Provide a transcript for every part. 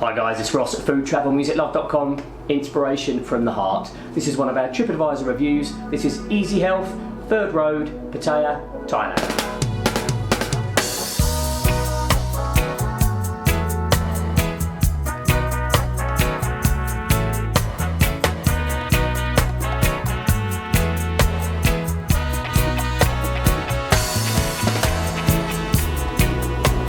Hi guys, it's Ross at FoodTravelMusicLove.com, inspiration from the heart. This is one of our Tripadvisor reviews. This is Easy Health, 3rd Road, Pattaya, Thailand.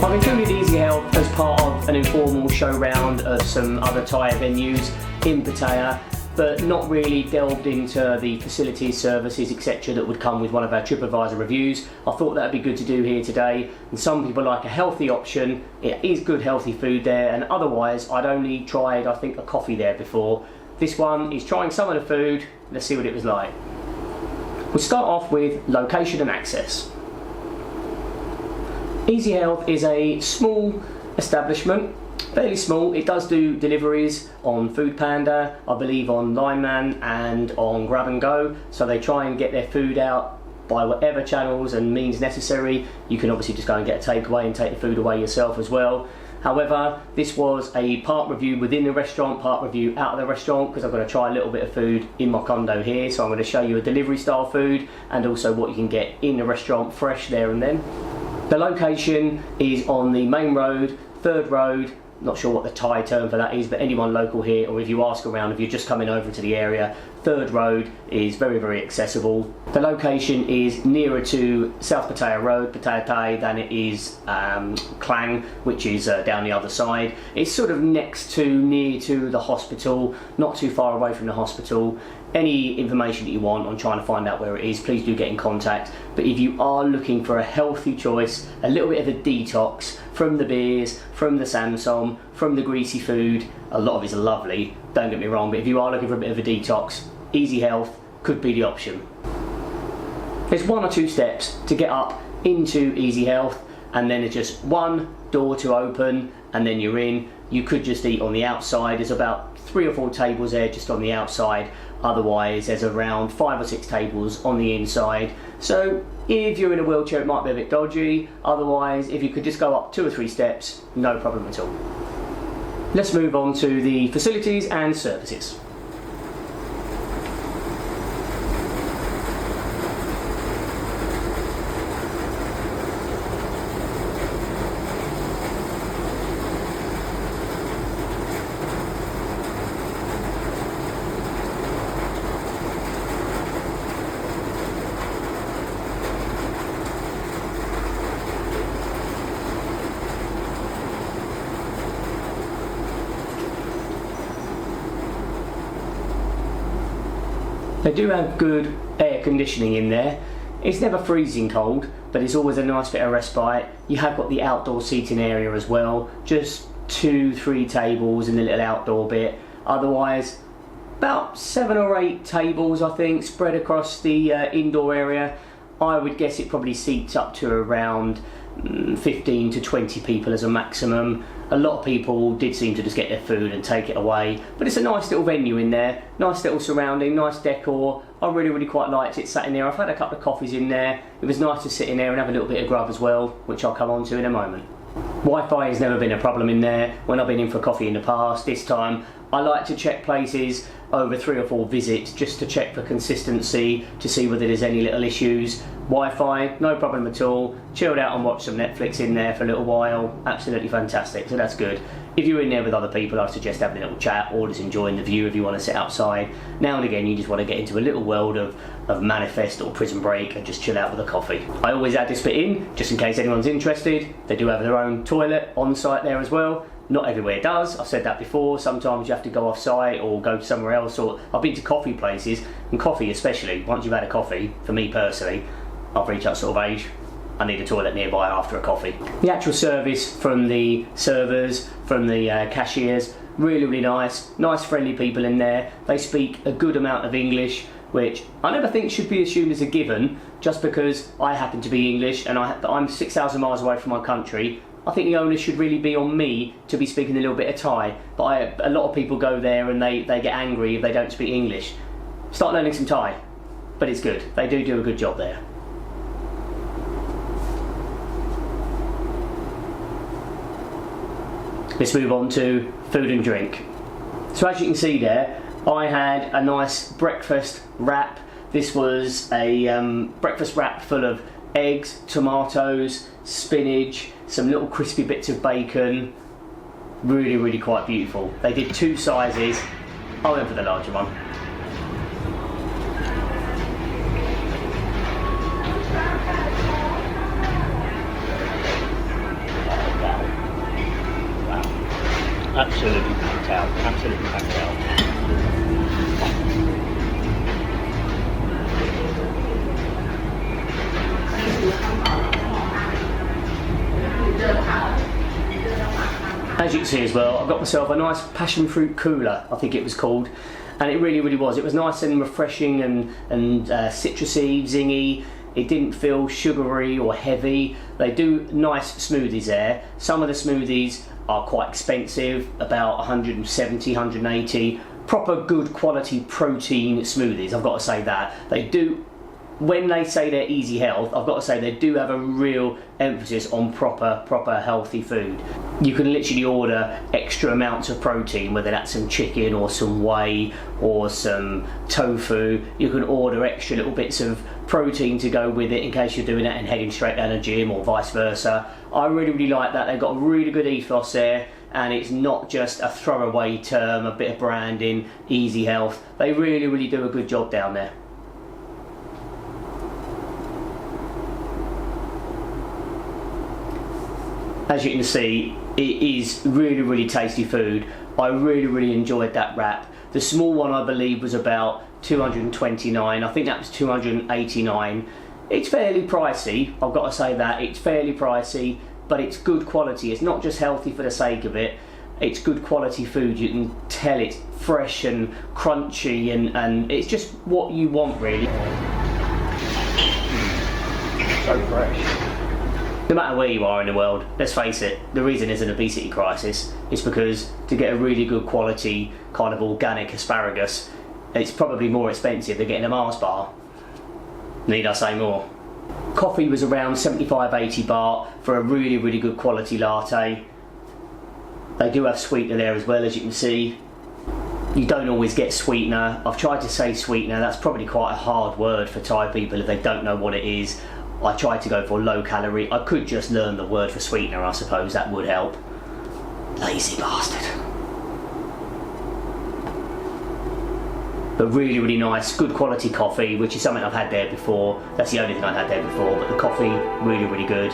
I've included Easy Health as part of an informal show round of some other Thai venues in Pattaya, but not really delved into the facilities, services, etc. that would come with one of our Tripadvisor reviews. I thought that would be good to do here today, and some people like a healthy option. It is good healthy food there, and otherwise I'd only tried, I think, a coffee there before. This one is trying some of the food. Let's see what it was like. We'll start off with location and access. Easy Health is a small establishment, fairly small. It does do deliveries on Foodpanda, I believe on Lineman and on Grab and Go, so they try and get their food out by whatever channels and means necessary. You can obviously just go and get a takeaway and take the food away yourself as well. However, this was a part review within the restaurant, part review out of the restaurant, because I'm going to try a little bit of food in my condo here. So I'm going to show you a delivery style food and also what you can get in the restaurant fresh there and then. The location is on the main road, 3rd Road. Not sure what the Thai term for that is, but anyone local here, or if you ask around, if you're just coming over to the area, 3rd Road is very, very accessible. The location is nearer to South Pattaya Road, Pattaya Thai, than it is Klang, which is down the other side. It's sort of near to the hospital, not too far away from the hospital. Any information that you want on trying to find out where it is, please do get in contact. But if you are looking for a healthy choice, a little bit of a detox from the beers, from the Samsung, from the greasy food, a lot of it's lovely, don't get me wrong, but if you are looking for a bit of a detox, Easy Health could be the option. There's 1 or 2 steps to get up into Easy Health, and then there's just one door to open and then you're in. You could just eat on the outside. There's about 3 or 4 tables there just on the outside. Otherwise there's around 5 or 6 tables on the inside. So if you're in a wheelchair it might be a bit dodgy. Otherwise, if you could just go up 2 or 3 steps, no problem at all. Let's move on to the facilities and services. They do have good air conditioning in there. It's never freezing cold, but it's always a nice bit of respite. You have got the outdoor seating area as well, just 2-3 tables in the little outdoor bit. Otherwise, about 7 or 8 tables I think spread across the indoor area. I would guess it probably seats up to around 15 to 20 people as a maximum. A lot of people did seem to just get their food and take it away, but it's a nice little venue in there, nice little surrounding, nice decor. I really quite liked it sat in there. I've had a couple of coffees in there. It was nice to sit in there and have a little bit of grub as well, which I'll come on to in a moment. Wi-Fi has never been a problem in there when I've been in for coffee in the past. This time I like to check places over 3 or 4 visits just to check for consistency, to see whether there's any little issues. Wi-Fi, no problem at all. Chilled out and watched some Netflix in there for a little while. Absolutely fantastic, so that's good. If you're in there with other people, I suggest having a little chat or just enjoying the view if you want to sit outside. Now and again, you just want to get into a little world of Manifest or Prison Break and just chill out with a coffee. I always add this bit in, just in case anyone's interested. They do have their own toilet on site there as well. Not everywhere does, I've said that before. Sometimes you have to go off site or go to somewhere else. Or I've been to coffee places, and coffee especially, once you've had a coffee, for me personally, I've reached that sort of age, I need a toilet nearby after a coffee. The actual service from the servers, from the cashiers, really nice friendly people in there. They speak a good amount of English, which I never think should be assumed as a given just because I happen to be English and I'm 6,000 miles away from my country. I think the onus should really be on me to be speaking a little bit of Thai, but a lot of people go there and they get angry if they don't speak English. Start learning some Thai, but it's good. They do a good job there. Let's move on to food and drink. So as you can see there, I had a nice breakfast wrap. This was a breakfast wrap full of eggs, tomatoes, spinach, some little crispy bits of bacon. Really, really quite beautiful. They did 2 sizes. I went for the larger one. Absolutely packed out, absolutely packed out. As you can see as well, I got myself a nice passion fruit cooler, I think it was called, and it really, really was. It was nice and refreshing and citrusy, zingy. It didn't feel sugary or heavy. They do nice smoothies there. Some of the smoothies are quite expensive, about 170, 180. Proper good quality protein smoothies, I've got to say that. They do, when they say they're easy health, I've got to say they do have a real emphasis on proper healthy food. You can literally order extra amounts of protein, whether that's some chicken or some whey or some tofu. You can order extra little bits of protein to go with it in case you're doing that and heading straight down the gym or vice versa. I really, really like that. They've got a really good ethos there, and it's not just a throwaway term, a bit of branding, easy health. They really, really do a good job down there. As you can see, it is really, really tasty food. I really, really enjoyed that wrap. The small one, I believe, was about 229. I think that was 289. It's fairly pricey, I've got to say that. It's fairly pricey, but it's good quality. It's not just healthy for the sake of it. It's good quality food. You can tell it's fresh and crunchy, and it's just what you want, really. So fresh. No matter where you are in the world, let's face it, the reason there's an obesity crisis is because to get a really good quality kind of organic asparagus, it's probably more expensive than getting a Mars bar. Need I say more? Coffee was around 75-80 baht for a really, really good quality latte. They do have sweetener there as well, as you can see. You don't always get sweetener. I've tried to say sweetener, that's probably quite a hard word for Thai people if they don't know what it is. I tried to go for low calorie. I could just learn the word for sweetener, I suppose that would help. Lazy bastard. But really, really nice, good quality coffee, which is something I've had there before. That's the only thing I've had there before, but the coffee, really, really good.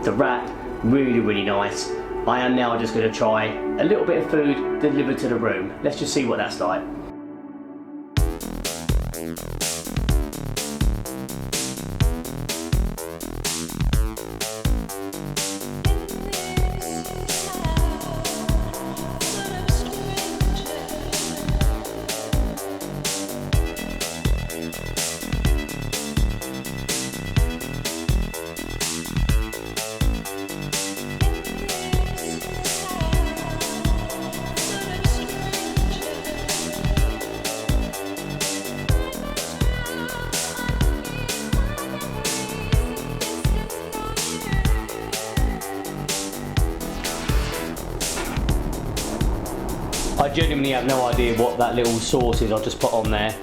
The wrap, really, really nice. I am now just going to try a little bit of food delivered to the room. Let's just see what that's like. I genuinely have no idea what that little sauce is I just put on there,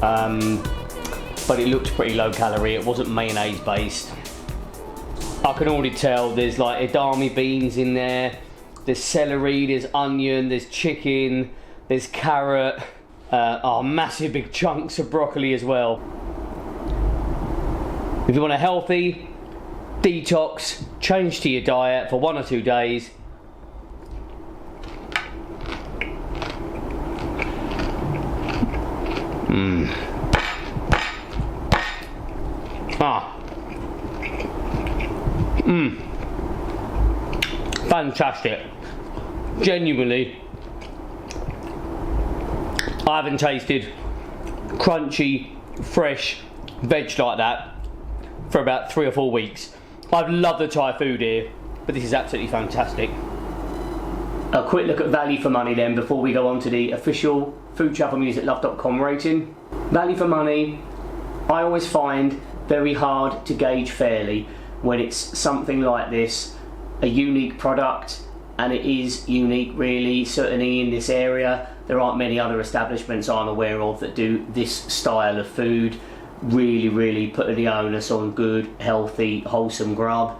but it looked pretty low calorie. It wasn't mayonnaise based. I can already tell there's like edamame beans in there, there's celery, there's onion, there's chicken, there's carrot, massive big chunks of broccoli as well. If you want a healthy detox change to your diet for 1 or 2 days, fantastic. Genuinely, I haven't tasted crunchy, fresh veg like that for about 3 or 4 weeks. I've loved the Thai food here, but this is absolutely fantastic. A quick look at value for money then before we go on to the official FoodTravelMusicLove.com rating. Value for money, I always find very hard to gauge fairly when it's something like this, a unique product, and it is unique really. Certainly in this area there aren't many other establishments I'm aware of that do this style of food, really putting the onus on good, healthy, wholesome grub.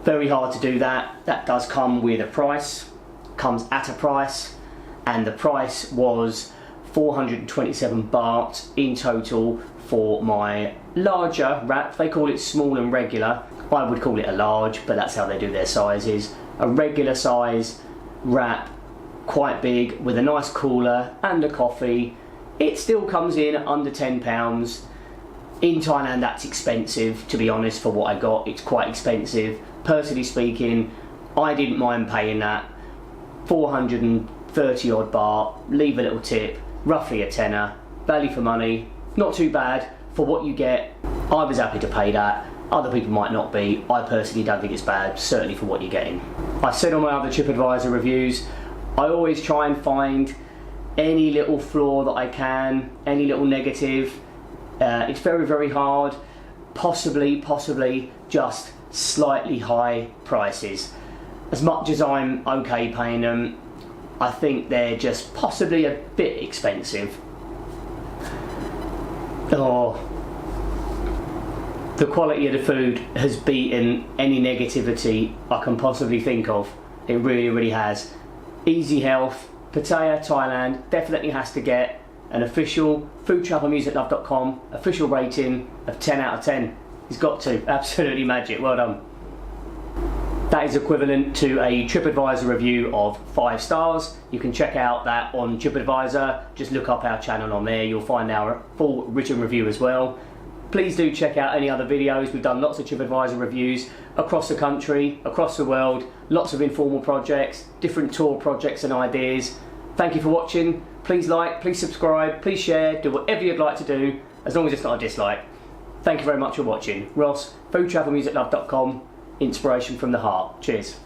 Very hard to do that. That does come with a price, comes at a price, and the price was 427 baht in total for my larger wrap. They call it small and regular. I would call it a large, but that's how they do their sizes. A regular size wrap, quite big, with a nice cooler and a coffee. It still comes in at under £10. In Thailand that's expensive, to be honest, for what I got. It's quite expensive. Personally speaking, I didn't mind paying that 430 odd baht, leave a little tip, roughly a tenner, value for money, not too bad for what you get. I was happy to pay that. Other people might not be. I personally don't think it's bad, certainly for what you're getting. I said on my other Tripadvisor reviews, I always try and find any little flaw that I can, any little negative. It's very hard. Possibly just slightly high prices. As much as I'm okay paying them, I think they're just possibly a bit expensive. Oh, the quality of the food has beaten any negativity I can possibly think of. It really has. Easy Health, Pattaya, Thailand, definitely has to get an official FoodTravelMusicLove.com official rating of 10 out of 10. He's got to. Absolutely magic. Well done. That is equivalent to a TripAdvisor review of 5 stars. You can check out that on TripAdvisor. Just look up our channel on there. You'll find our full written review as well. Please do check out any other videos. We've done lots of TripAdvisor reviews across the country, across the world. Lots of informal projects, different tour projects and ideas. Thank you for watching. Please like, please subscribe, please share, do whatever you'd like to do, as long as it's not a dislike. Thank you very much for watching. Ross, FoodTravelMusicLove.com, inspiration from the heart. Cheers.